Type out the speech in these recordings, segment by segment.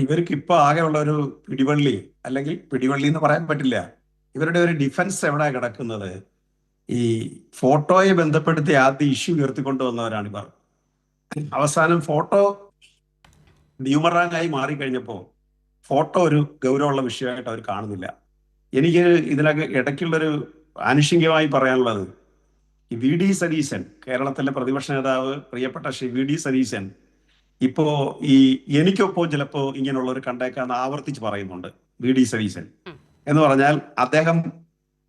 ഇവർക്ക് ഇപ്പൊ ആകെ ഉള്ള ഒരു പിടിവള്ളി, അല്ലെങ്കിൽ പിടിവള്ളി എന്ന് പറയാൻ പറ്റില്ല, ഇവരുടെ ഒരു ഡിഫൻസ് എവിടെ കിടക്കുന്നത്, ഈ ഫോട്ടോയെ ബന്ധപ്പെടുത്തി ആദ്യം ഇഷ്യൂ ഉയർത്തിക്കൊണ്ടുവന്നവരാണ് ഇവർ. അവസാനം ഫോട്ടോ ബ്യൂമറാങ്ങായി മാറിക്കഴിഞ്ഞപ്പോൾ ഫോട്ടോ ഒരു ഗൗരവമുള്ള വിഷയമായിട്ട് അവർ കാണുന്നില്ല. എനിക്ക് ഇതിനൊക്കെ ഇടയ്ക്കുള്ളൊരു ആനുഷംഗികമായി പറയാനുള്ളത്, ഈ വി ഡി സതീശൻ, കേരളത്തിലെ പ്രതിപക്ഷ നേതാവ് പ്രിയപ്പെട്ട ശ്രീ വി ഡി സതീശൻ ഇപ്പോ ഈ എനിക്കൊപ്പം ചിലപ്പോ ഇങ്ങനെയുള്ള ഒരു കണ്ടേക്കാന്ന് ആവർത്തിച്ച് പറയുന്നുണ്ട്. വി ഡി സതീശൻ എന്ന് പറഞ്ഞാൽ അദ്ദേഹം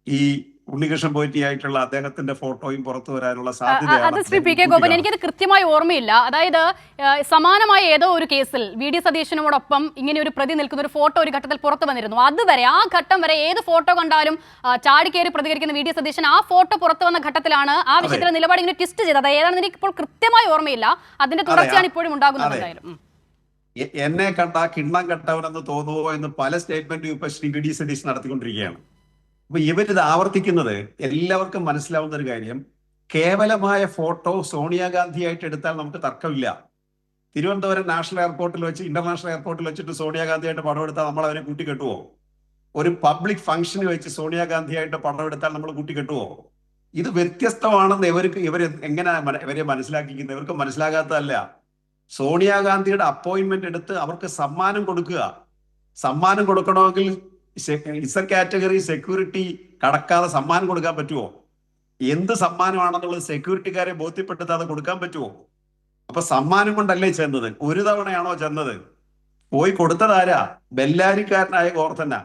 ഈ ഉണ്ണികൃഷ്ണൻ പോറ്റി ആയിട്ടുള്ള അദ്ദേഹത്തിന്റെ ഫോട്ടോയും പുറത്തു വരാനുള്ള അത് ശ്രീ പി കെ ഗോപൻ, എനിക്കത് കൃത്യമായി ഓർമ്മയില്ല. അതായത് സമാനമായ ഏതോ ഒരു കേസിൽ വി ഡി സതീശനോടൊപ്പം ഇങ്ങനെ ഒരു പ്രതി നിൽക്കുന്ന ഒരു ഫോട്ടോ ഒരു ഘട്ടത്തിൽ പുറത്തു വന്നിരുന്നു. അതുവരെ ആ ഘട്ടം വരെ ഏത് ഫോട്ടോ കണ്ടാലും ചാടിക്കേറി പ്രതികരിക്കുന്ന വി ഡി സതീശൻ ആ ഫോട്ടോ പുറത്തു വന്ന ഘട്ടത്തിലാണ് ആ വിഷയത്തിലെ നിലപാട് ഇങ്ങനെ ട്വിസ്റ്റ് ചെയ്തത്. ഏതാണെന്ന് എനിക്ക് ഇപ്പോൾ കൃത്യമായി ഓർമ്മയില്ല. അതിന്റെ തുടർച്ചയാണ് ഇപ്പോഴും ഉണ്ടാകുന്നത്. എന്തായാലും എന്നെ കണ്ട കിണ്ണം കെട്ടവനെന്ന് തോന്നുവോ എന്ന് പല സ്റ്റേറ്റ്മെന്റും ഇപ്പൊ ശ്രീ വി ഡി സതീശൻ നടത്തിക്കൊണ്ടിരിക്കുകയാണ്. അപ്പൊ ഇവരിത് ആവർത്തിക്കുന്നത് എല്ലാവർക്കും മനസ്സിലാവുന്ന ഒരു കാര്യം, കേവലമായ ഫോട്ടോ സോണിയാഗാന്ധിയായിട്ട് എടുത്താൽ നമുക്ക് തർക്കമില്ല. തിരുവനന്തപുരം നാഷണൽ എയർപോർട്ടിൽ വെച്ച്, ഇന്റർനാഷണൽ എയർപോർട്ടിൽ വെച്ചിട്ട് സോണിയാഗാന്ധിയായിട്ട് പടം എടുത്താൽ നമ്മൾ അവരെ കൂട്ടിക്കെട്ടുവോ? ഒരു പബ്ലിക് ഫംഗ്ഷന് വെച്ച് സോണിയാഗാന്ധിയായിട്ട് പടം എടുത്താൽ നമ്മൾ കൂട്ടിക്കെട്ടുവോ? ഇത് വ്യത്യസ്തമാണെന്ന് ഇവർ എങ്ങനെ ഇവരെ മനസ്സിലാക്കിക്കുന്നത്? ഇവർക്ക് മനസ്സിലാകാത്തതല്ല. സോണിയാഗാന്ധിയുടെ അപ്പോയിന്റ്മെന്റ് എടുത്ത് അവർക്ക് സമ്മാനം കൊടുക്കുക. സമ്മാനം കൊടുക്കണമെങ്കിൽ ഇസർ കാറ്റഗറി സെക്യൂരിറ്റി കടക്കാതെ സമ്മാനം കൊടുക്കാൻ പറ്റുമോ? എന്ത് സമ്മാനമാണെന്നുള്ളത് സെക്യൂരിറ്റിക്കാരെ ബോധ്യപ്പെടുത്താതെ കൊടുക്കാൻ പറ്റുമോ? അപ്പൊ സമ്മാനം കൊണ്ടല്ലേ ചെന്നത്? ഒരു തവണയാണോ ചെന്നത്? പോയി കൊടുത്തതാരാ? ബെല്ലാരിക്കാരനായ ഗോവർദ്ധന.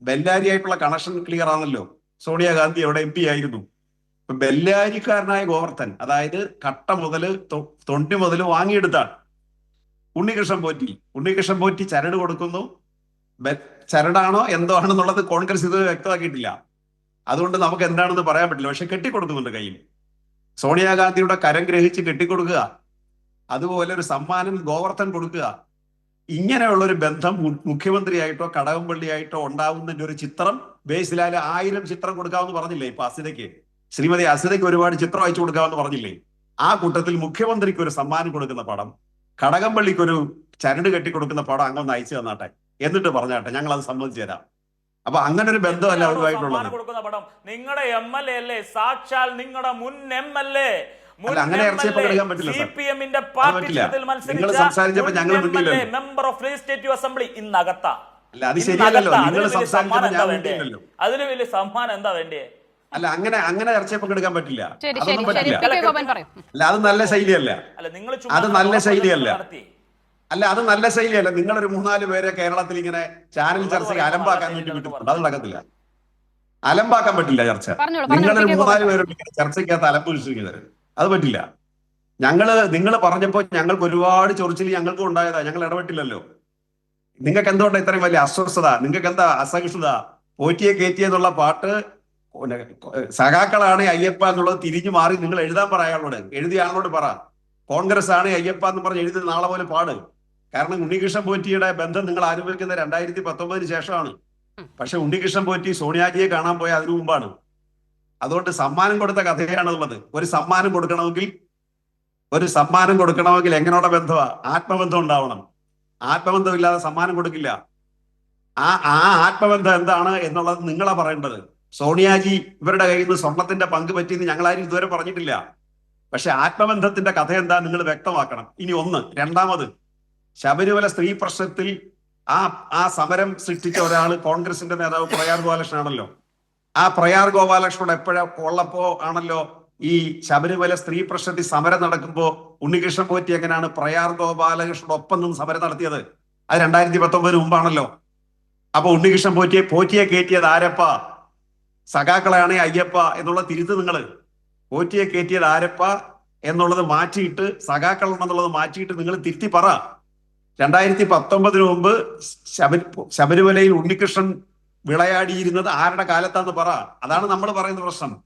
ബെല്ലാരിയായിട്ടുള്ള കണക്ഷൻ ക്ലിയർ ആണല്ലോ. സോണിയാഗാന്ധി അവിടെ MP ആയിരുന്നു. ബെല്ലാരിക്കാരനായ ഗോവർദ്ധൻ, അതായത് കട്ട മുതല് തൊണ്ടി മുതൽ വാങ്ങിയെടുത്താണ് ഉണ്ണികൃഷ്ണൻ പോറ്റി ചരട് കൊടുക്കുന്നു. ചരടാണോ എന്തോ ആണെന്നുള്ളത് കോൺഗ്രസ് ഇത് വ്യക്തമാക്കിയിട്ടില്ല. അതുകൊണ്ട് നമുക്ക് എന്താണെന്ന് പറയാൻ പറ്റില്ല. പക്ഷെ കെട്ടിക്കൊടുക്കുന്നുണ്ട് കയ്യിൽ. സോണിയാഗാന്ധിയുടെ കരം ഗ്രഹിച്ച് കെട്ടിക്കൊടുക്കുക. അതുപോലെ ഒരു സമ്മാനം ഗോവർദ്ധൻ കൊടുക്കുക. ഇങ്ങനെയുള്ള ഒരു ബന്ധം മുഖ്യമന്ത്രിയായിട്ടോ കടകംപള്ളിയായിട്ടോ ഉണ്ടാവുന്നതിന്റെ ഒരു ചിത്രം ബേസിലാല് 1000 ചിത്രം കൊടുക്കാമെന്ന് പറഞ്ഞില്ലേ? ഇപ്പൊ ശ്രീമതി അസിതയ്ക്ക് ഒരുപാട് ചിത്രം അയച്ചു കൊടുക്കാമെന്ന് പറഞ്ഞില്ലേ? ആ കൂട്ടത്തിൽ മുഖ്യമന്ത്രിക്ക് ഒരു സമ്മാനം കൊടുക്കുന്ന പടം, കടകംപള്ളിക്ക് ഒരു ചരട് കെട്ടിക്കൊടുക്കുന്ന പടം അങ്ങൊന്ന് അയച്ചു തന്നാട്ടെ, എന്നിട്ട് പറഞ്ഞാട്ടെ, ഞങ്ങൾ അത് സമ്മതിച്ചു തരാം. അപ്പൊ അങ്ങനെ ഒരു ബന്ധമല്ല അവരുമായിട്ടുള്ളത്. നിങ്ങളുടെ MLA അല്ലേ, സാക്ഷാൽ നിങ്ങളുടെ മുൻ MLA, അങ്ങനെ ഇറച്ചിയപ്പം എടുക്കാൻ പറ്റില്ല. നിങ്ങൾ സംസാരിച്ചപ്പോ ഞങ്ങൾ മെമ്പർ ഓഫ് ലെജിസ്ലേറ്റീവ് അസംബ്ലി ഇന്നകത്താ. അല്ല, അത് ശരിയല്ലല്ലോ. നിങ്ങൾ സംസാരിച്ചപ്പോ ഞാൻ വേണ്ടിയില്ലല്ലോ. അതിന് വലിയ സമ്മാനം എന്താ വേണ്ടേ? അല്ല, അങ്ങനെ ഇറച്ചിയപ്പം എടുക്കാൻ പറ്റില്ല. അതൊന്നും പറ്റില്ല. അല്ല, അത് നല്ല ശൈലിയല്ല. അത് നല്ല ശൈലിയല്ല. അല്ല, അത് നല്ല ശൈലിയല്ല. നിങ്ങളൊരു 3-4 പേരെ കേരളത്തിൽ ഇങ്ങനെ ചാനൽ ചർച്ചയ്ക്ക് അലമ്പാക്കാൻ വേണ്ടി വിട്ടിട്ടുണ്ട്. അത് നടക്കത്തില്ല. അലമ്പാക്കാൻ പറ്റില്ല ചർച്ച. നിങ്ങളൊരു 3-4 പേര് ചർച്ചയ്ക്കകത്ത് അലമ്പ് വിശ്വസിക്കുന്നത് അത് പറ്റില്ല. നിങ്ങൾ പറഞ്ഞപ്പോ ഞങ്ങൾക്ക് ഒരുപാട് ചൊറിച്ചിൽ ഞങ്ങൾക്കും ഉണ്ടായതാ. ഞങ്ങൾ ഇടപെട്ടില്ലല്ലോ. നിങ്ങൾക്ക് എന്തുകൊണ്ടാണ് ഇത്രയും വലിയ അസ്വസ്ഥത? നിങ്ങൾക്ക് എന്താ അസഹിഷ്ണുത? പോറ്റിയെ കയറ്റിയെന്നുള്ള പാട്ട് സഖാക്കളാണ് അയ്യപ്പ എന്നുള്ളത് തിരിഞ്ഞു മാറി നിങ്ങൾ എഴുതാൻ പറ. അയാളോട് എഴുതിയ ആളോട് പറ, കോൺഗ്രസ് ആണ് അയ്യപ്പ എന്ന് പറഞ്ഞ് എഴുതി നാളെ പോലെ പാട്. കാരണം ഉണ്ണികൃഷ്ണൻ പോറ്റിയുടെ ബന്ധം നിങ്ങൾ ആരംഭിക്കുന്നത് 2019 ശേഷമാണ്. പക്ഷെ ഉണ്ണികൃഷ്ണൻ പോറ്റി സോണിയാജിയെ കാണാൻ പോയ അതിനു മുമ്പാണ്. അതുകൊണ്ട് സമ്മാനം കൊടുത്ത കഥയാണുള്ളത്. ഒരു സമ്മാനം കൊടുക്കണമെങ്കിൽ എങ്ങനെയുള്ള ബന്ധമാ? ആത്മബന്ധം ഉണ്ടാവണം. ആത്മബന്ധം ഇല്ലാതെ സമ്മാനം കൊടുക്കില്ല. ആ ആത്മബന്ധം എന്താണ് എന്നുള്ളത് നിങ്ങളാ പറയേണ്ടത്. സോണിയാജി ഇവരുടെ കയ്യിൽ നിന്ന് സ്വർണത്തിന്റെ പങ്ക് പറ്റിയെന്ന് ഞങ്ങളാരും ഇതുവരെ പറഞ്ഞിട്ടില്ല. പക്ഷെ ആത്മബന്ധത്തിന്റെ കഥ എന്താ നിങ്ങൾ വ്യക്തമാക്കണം. ഇനി രണ്ടാമത്, ശബരിമല സ്ത്രീ പ്രശ്നത്തിൽ ആ സമരം സൃഷ്ടിച്ച ഒരാള് കോൺഗ്രസിന്റെ നേതാവ് പ്രയാർ ഗോപാലകൃഷ്ണനാണല്ലോ. ആ പ്രയാർ ഗോപാലകൃഷ്ണനോട് ഉള്ളപ്പോ ആണല്ലോ ഈ ശബരിമല സ്ത്രീ പ്രശ്നത്തിൽ സമരം നടക്കുമ്പോ ഉണ്ണികൃഷ്ണൻ പോറ്റി എങ്ങനെയാണ് പ്രയാർ ഗോപാലകൃഷ്ണനോടൊപ്പം നിന്ന് സമരം നടത്തിയത്? അത് 2019 മുമ്പാണല്ലോ. അപ്പൊ ഉണ്ണികൃഷ്ണൻ പോറ്റിയെ കയറ്റിയത് ആരപ്പ? സഖാക്കളാണ് അയ്യപ്പ എന്നുള്ള തിരുത്ത് നിങ്ങൾ. പോറ്റിയെ കയറ്റിയത് ആരപ്പ എന്നുള്ളത് മാറ്റിയിട്ട്, സഖാക്കളുണ്ടെന്നുള്ളത് മാറ്റിയിട്ട് നിങ്ങൾ തിരുത്തി പറ. 2019 മുമ്പ് ശബരിമലയിൽ ഉണ്ണികൃഷ്ണൻ വിളയാടിയിരുന്നത് ആരുടെ കാലത്താന്ന് പറ. അതാണ് നമ്മൾ പറയുന്ന പ്രശ്നം.